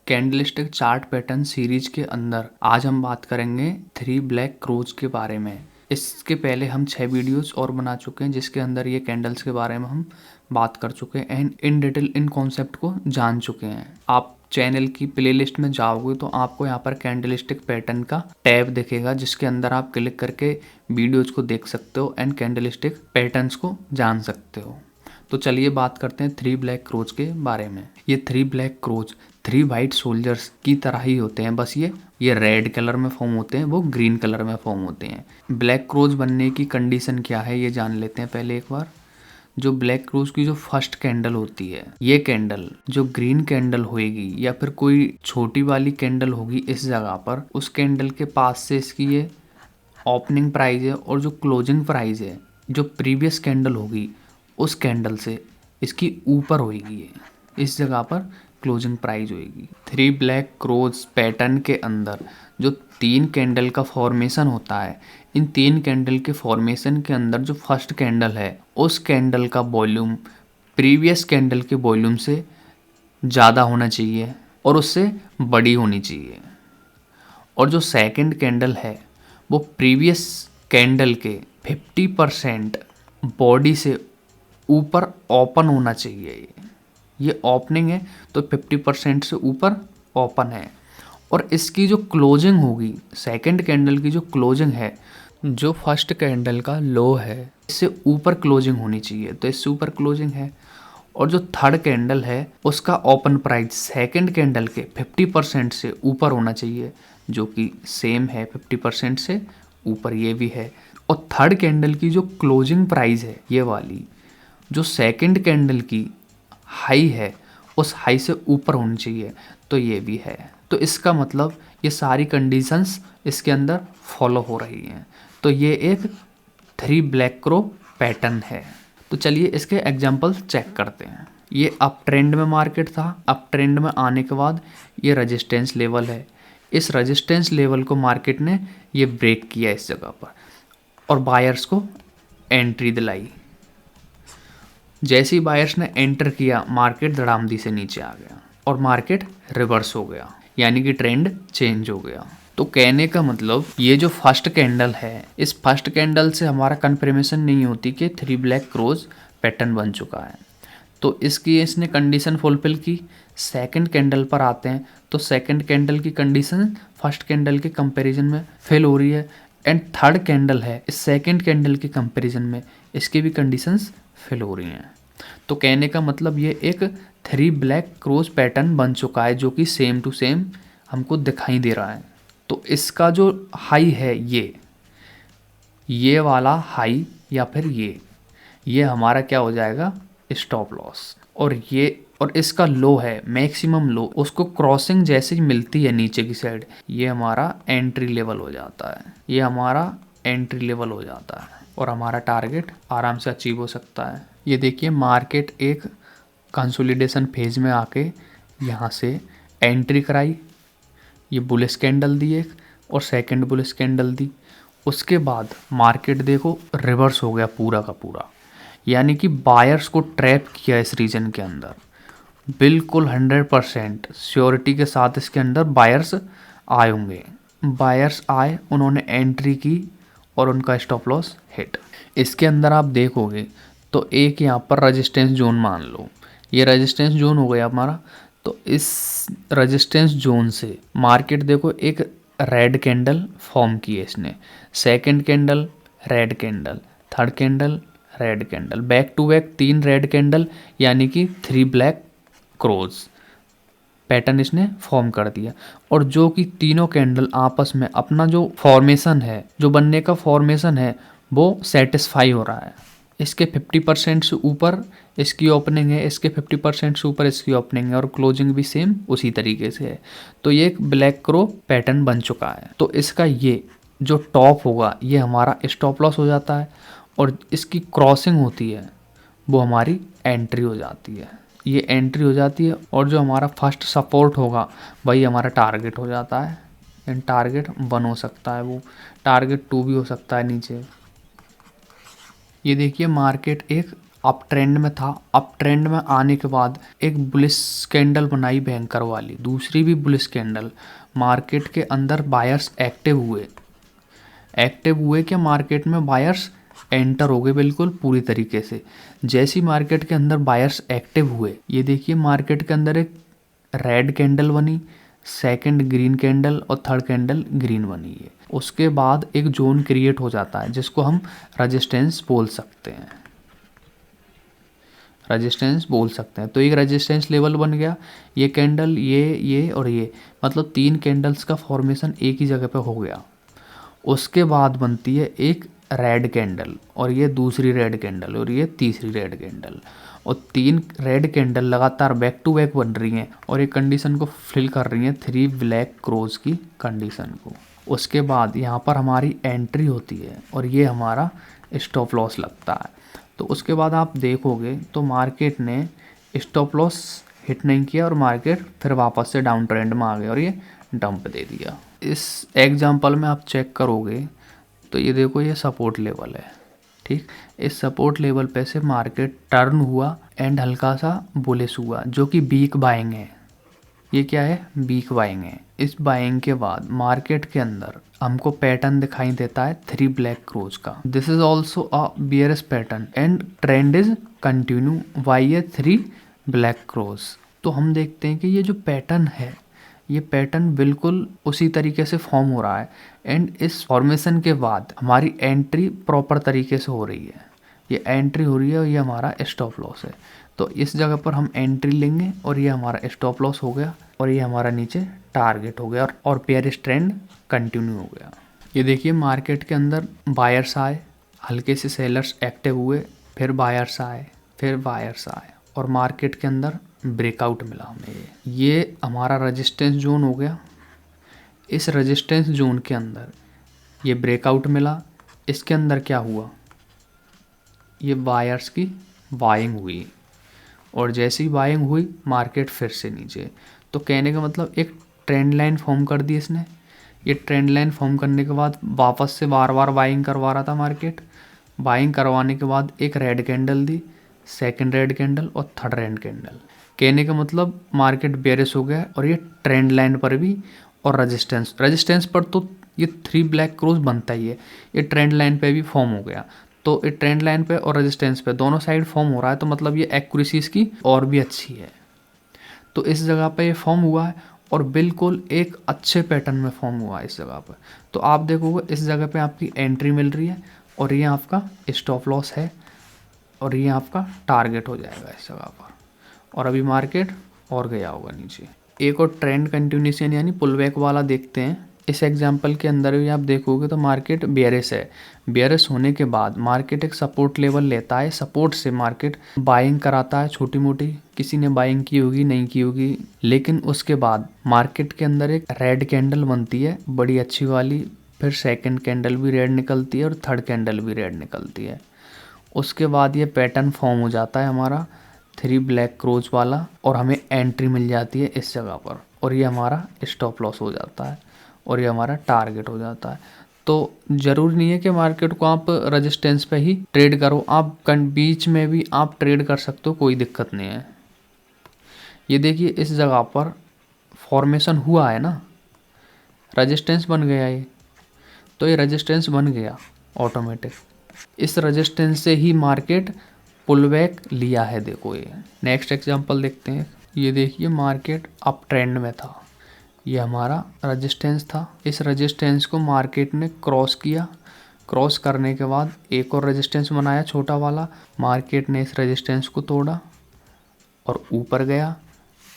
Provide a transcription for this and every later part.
Candlestick chart pattern series के अंदर आज हम बात करेंगे 3 ब्लैक क्रोज के बारे में। इसके पहले हम 6 वीडियोस और बना चुके हैं जिसके अंदर ये कैंडल्स के बारे में हम बात कर चुके हैं and in detail in concept को जान चुके हैं। आप चैनल की प्लेलिस्ट में जाओगे तो आपको यहाँ पर कैंडलस्टिक पैटर्न का टैब दिखेगा जिसके अंदर आप क्लिक करके वीडियोज को देख सकते हो एंड कैंडलस्टिक पैटर्न्स को जान सकते हो। तो चलिए बात करते हैं 3 ब्लैक क्रोज के बारे में। ये 3 ब्लैक क्रोज 3 वाइट सोल्जर्स की तरह ही होते हैं, बस ये रेड कलर में फॉर्म होते हैं, वो ग्रीन कलर में फॉर्म होते हैं। ब्लैक क्रोज बनने की कंडीशन क्या है ये जान लेते हैं पहले एक बार। जो ब्लैक क्रोज की जो फर्स्ट कैंडल होती है, ये कैंडल जो ग्रीन कैंडल होएगी या फिर कोई छोटी वाली कैंडल होगी इस जगह पर, उस कैंडल के पास से इसकी ये ओपनिंग प्राइस है और जो क्लोजिंग प्राइस है जो प्रीवियस कैंडल होगी उस कैंडल से इसकी ऊपर होएगी। ये इस जगह पर क्लोजिंग प्राइस होएगी। 3 ब्लैक क्रोज पैटर्न के अंदर जो 3 कैंडल का फॉर्मेशन होता है, इन 3 कैंडल के फॉर्मेशन के अंदर जो फर्स्ट कैंडल है उस कैंडल का वॉल्यूम प्रीवियस कैंडल के वॉल्यूम से ज़्यादा होना चाहिए और उससे बड़ी होनी चाहिए। और जो सेकंड कैंडल है वो प्रीवियस कैंडल के 50% बॉडी से ऊपर ओपन होना चाहिए। ये ओपनिंग है तो 50% से ऊपर ओपन है। और इसकी जो क्लोजिंग होगी, सेकंड कैंडल की जो क्लोजिंग है, जो फर्स्ट कैंडल का लो है इससे ऊपर क्लोजिंग होनी चाहिए, तो इससे ऊपर क्लोजिंग है। और जो थर्ड कैंडल है उसका ओपन प्राइस सेकंड कैंडल के 50% से ऊपर होना चाहिए, जो कि सेम है 50% से ऊपर ये भी है। और थर्ड कैंडल की जो क्लोजिंग प्राइस है ये वाली, जो सेकंड कैंडल की हाई है उस हाई से ऊपर होनी चाहिए, तो ये भी है। तो इसका मतलब ये सारी कंडीशंस इसके अंदर फॉलो हो रही हैं। तो ये एक 3 ब्लैक क्रो पैटर्न है। तो चलिए इसके एग्जांपल चेक करते हैं। ये अप ट्रेंड में मार्केट था, अप ट्रेंड में आने के बाद ये रेजिस्टेंस लेवल है। इस रेजिस्टेंस लेवल को मार्केट ने ये ब्रेक किया इस जगह पर और बायर्स को एंट्री दिलाई। जैसे ही बायर्स ने एंटर किया मार्केट धड़ामदी से नीचे आ गया और मार्केट रिवर्स हो गया, यानी कि ट्रेंड चेंज हो गया। तो कहने का मतलब ये जो फर्स्ट कैंडल है, इस फर्स्ट कैंडल से हमारा कंफर्मेशन नहीं होती कि 3 ब्लैक क्रोज पैटर्न बन चुका है। तो इसकी इसने कंडीशन फुलफिल की। सेकंड कैंडल पर आते हैं तो सेकंड कैंडल की कंडीशन फर्स्ट कैंडल के कंपैरिजन में फेल हो रही है एंड थर्ड कैंडल है इस सेकंड कैंडल के कंपैरिजन में इसकी भी कंडीशंस फेल हो रही हैं। तो कहने का मतलब ये एक 3 ब्लैक क्रोज पैटर्न बन चुका है जो कि सेम टू सेम हमको दिखाई दे रहा है। तो इसका जो हाई है ये वाला हाई या फिर ये हमारा क्या हो जाएगा, स्टॉप लॉस। और इसका लो है मैक्सिमम लो, उसको क्रॉसिंग जैसे ही मिलती है नीचे की साइड, ये हमारा एंट्री लेवल हो जाता है। ये हमारा एंट्री लेवल हो जाता है और हमारा टारगेट आराम से अचीव हो सकता है। ये देखिए मार्केट एक कंसोलिडेशन फेज में आके यहाँ से एंट्री कराई, ये बुलिश कैंडल दी एक और सेकंड बुलिश कैंडल दी। उसके बाद मार्केट देखो रिवर्स हो गया पूरा का पूरा, यानी कि बायर्स को ट्रैप किया इस रीजन के अंदर। बिल्कुल 100% श्योरिटी के साथ इसके अंदर बायर्स आए होंगे। बायर्स आए, उन्होंने एंट्री की और उनका स्टॉप लॉस हिट। इसके अंदर आप देखोगे तो एक यहाँ पर रेजिस्टेंस जोन मान लो, ये रेजिस्टेंस जोन हो गया हमारा। तो इस रेजिस्टेंस जोन से मार्केट देखो एक रेड कैंडल फॉर्म की है इसने, second candle red candle, third candle red candle, back to back 3 red candle, यानी कि 3 ब्लैक क्रोज पैटर्न इसने फॉर्म कर दिया। और जो कि तीनों कैंडल आपस में अपना जो फॉर्मेशन है, जो बनने का फॉर्मेशन है, वो सेटिस्फाई हो रहा है। इसके 50% से ऊपर इसकी ओपनिंग है, इसके 50% से ऊपर इसकी ओपनिंग है और क्लोजिंग भी सेम उसी तरीके से है। तो ये एक ब्लैक क्रो पैटर्न बन चुका है। तो इसका ये जो टॉप होगा ये हमारा स्टॉप लॉस हो जाता है और इसकी क्रॉसिंग होती है वो हमारी एंट्री हो जाती है। ये एंट्री हो जाती है और जो हमारा फर्स्ट सपोर्ट होगा वही हमारा टारगेट हो जाता है। एंड टारगेट 1 हो सकता है, वो टारगेट 2 भी हो सकता है नीचे। ये देखिए मार्केट एक अप ट्रेंड में था। अप ट्रेंड में आने के बाद एक बुलिश कैंडल बनाई भयंकर वाली, दूसरी भी बुलिश कैंडल। मार्केट के अंदर बायर्स एक्टिव हुए कि मार्केट में बायर्स एंटर हो गए बिल्कुल पूरी तरीके से। जैसी मार्केट के अंदर बायर्स एक्टिव हुए, ये देखिए मार्केट के अंदर एक रेड कैंडल बनी, सेकंड ग्रीन कैंडल और थर्ड कैंडल ग्रीन बनी है। उसके बाद एक जोन क्रिएट हो जाता है जिसको हम रेजिस्टेंस बोल सकते हैं। तो एक रेजिस्टेंस लेवल बन गया। ये कैंडल, ये और ये, मतलब 3 कैंडल्स का फॉर्मेशन एक ही जगह पे हो गया। उसके बाद बनती है एक रेड कैंडल, और ये दूसरी रेड कैंडल, और ये तीसरी रेड कैंडल, और 3 रेड कैंडल लगातार बैक टू बैक बन रही हैं और ये कंडीशन को फिल कर रही हैं 3 ब्लैक क्रोज की कंडीशन को। उसके बाद यहाँ पर हमारी एंट्री होती है और ये हमारा स्टॉप लॉस लगता है। तो उसके बाद आप देखोगे तो मार्केट ने स्टॉप लॉस हिट नहीं किया और मार्केट फिर वापस से डाउन ट्रेंड में आ गया और ये डंप दे दिया। इस एग्जांपल में आप चेक करोगे तो ये देखो, ये सपोर्ट लेवल है, ठीक। इस सपोर्ट लेवल पे से मार्केट टर्न हुआ एंड हल्का सा बुलिश हुआ, जो कि वीक बाइंग है। ये क्या है? वीक बाइंग है। इस बाइंग के बाद मार्केट के अंदर हमको पैटर्न दिखाई देता है 3 ब्लैक क्रोज का। This is also a bearish pattern and trend is continue by a 3 black crows. तो हम देखते हैं कि ये जो पैटर्न है, ये पैटर्न बिल्कुल उसी तरीके से फॉर्म हो रहा है एंड इस फॉर्मेशन के बाद हमारी एंट्री प्रॉपर तरीके से हो रही है। ये एंट्री हो रही है और ये हमारा स्टॉप लॉस है। तो इस जगह पर हम एंट्री लेंगे और ये हमारा स्टॉप लॉस हो गया और ये हमारा नीचे टारगेट हो गया और बेयरिश ट्रेंड कंटिन्यू हो गया। ये देखिए मार्केट के अंदर बायर्स आए, हल्के से सेलर्स एक्टिव हुए, फिर बायर्स आए, फिर बायर्स आए और मार्केट के अंदर ब्रेकआउट मिला हमें। ये हमारा रेजिस्टेंस जोन हो गया। इस रेजिस्टेंस जोन के अंदर ये ब्रेकआउट मिला। इसके अंदर क्या हुआ? ये बायर्स की बाइंग हुई और जैसी बाइंग हुई मार्केट फिर से नीचे। तो कहने का मतलब एक ट्रेंड लाइन फॉर्म कर दी इसने। ये ट्रेंड लाइन फॉर्म करने के बाद वापस से बार बार बाइंग करवा रहा था मार्केट। बाइंग करवाने के बाद एक रेड कैंडल दी, सेकंड रेड कैंडल और थर्ड रेड कैंडल। कहने का मतलब मार्केट बेयरिश हो गया और ये ट्रेंड लाइन पर भी और रेजिस्टेंस पर तो ये 3 ब्लैक क्रोज बनता ही है। ये ट्रेंड लाइन पे भी फॉर्म हो गया। तो ये ट्रेंड लाइन पे और रेजिस्टेंस पे दोनों साइड फॉर्म हो रहा है, तो मतलब ये एक्यूरेसी इसकी और भी अच्छी है। तो इस जगह पे ये फॉर्म हुआ है और बिल्कुल एक अच्छे पैटर्न में फॉर्म हुआ है इस जगह पर। तो आप देखोगे इस जगह पे आपकी एंट्री मिल रही है और ये आपका स्टॉप लॉस है और ये आपका टारगेट हो जाएगा इस जगह पर। और अभी मार्केट और गया होगा नीचे। एक और ट्रेंड कंटिन्यूशन यानी पुल बैक वाला देखते हैं। इस एग्जाम्पल के अंदर भी आप देखोगे तो मार्केट बेयरिश है। बेयरिश होने के बाद मार्केट एक सपोर्ट लेवल लेता है। सपोर्ट से मार्केट बाइंग कराता है छोटी मोटी, किसी ने बाइंग की होगी नहीं की होगी, लेकिन उसके बाद मार्केट के अंदर एक रेड कैंडल बनती है बड़ी अच्छी वाली, फिर सेकंड कैंडल भी रेड निकलती है और थर्ड कैंडल भी रेड निकलती है। उसके बाद ये पैटर्न फॉर्म हो जाता है हमारा 3 ब्लैक क्रोज वाला और हमें एंट्री मिल जाती है इस जगह पर और ये हमारा स्टॉप लॉस हो जाता है और ये हमारा टारगेट हो जाता है। तो ज़रूरी नहीं है कि मार्केट को आप रेजिस्टेंस पे ही ट्रेड करो, आप बीच में भी आप ट्रेड कर सकते हो, कोई दिक्कत नहीं है। ये देखिए इस जगह पर फॉर्मेशन हुआ है ना, रेजिस्टेंस बन गया ये, तो ये रेजिस्टेंस बन गया ऑटोमेटिक। इस रेजिस्टेंस से ही मार्केट पुल बैक लिया है। देखो ये नेक्स्ट एग्जांपल देखते हैं। ये देखिए मार्केट अप ट्रेंड में था, ये हमारा रेजिस्टेंस था। इस रेजिस्टेंस को मार्केट ने क्रॉस किया। क्रॉस करने के बाद एक और रेजिस्टेंस बनाया छोटा वाला। मार्केट ने इस रेजिस्टेंस को तोड़ा और ऊपर गया,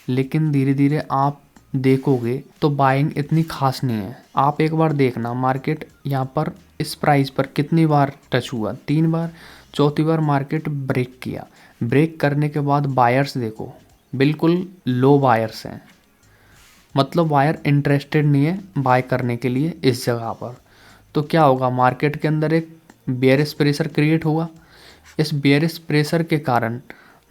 लेकिन धीरे धीरे आप देखोगे तो बाइंग इतनी खास नहीं है। आप एक बार देखना मार्केट यहाँ पर इस प्राइस पर कितनी बार टच हुआ, 3 बार। चौथी बार मार्केट ब्रेक किया। ब्रेक करने के बाद बायर्स देखो बिल्कुल लो बायर्स हैं, मतलब बायर इंटरेस्टेड नहीं है बाय करने के लिए इस जगह पर। तो क्या होगा, मार्केट के अंदर एक बेयरिश प्रेशर क्रिएट हुआ। इस बेयरिश प्रेशर के कारण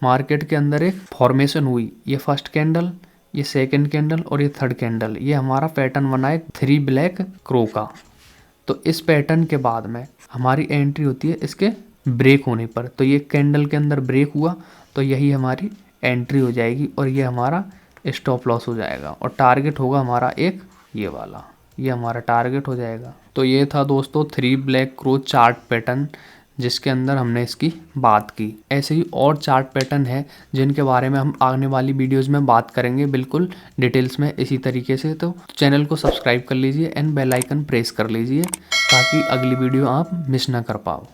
मार्केट के अंदर एक फॉर्मेशन हुई। ये फर्स्ट कैंडल, ये सेकंड कैंडल और ये थर्ड कैंडल, ये हमारा पैटर्न बना है 3 ब्लैक क्रो का। तो इस पैटर्न के बाद में हमारी एंट्री होती है इसके ब्रेक होने पर, तो ये कैंडल के अंदर ब्रेक हुआ तो यही हमारी एंट्री हो जाएगी और ये हमारा स्टॉप लॉस हो जाएगा और टारगेट होगा हमारा एक ये वाला, ये हमारा टारगेट हो जाएगा। तो ये था दोस्तों 3 ब्लैक क्रो चार्ट पैटर्न जिसके अंदर हमने इसकी बात की। ऐसे ही और चार्ट पैटर्न है जिनके बारे में हम आने वाली वीडियोस में बात करेंगे बिल्कुल डिटेल्स में इसी तरीके से। तो चैनल को सब्सक्राइब कर लीजिए एंड बेल आइकन प्रेस कर लीजिए ताकि अगली वीडियो आप मिस ना कर पाओ।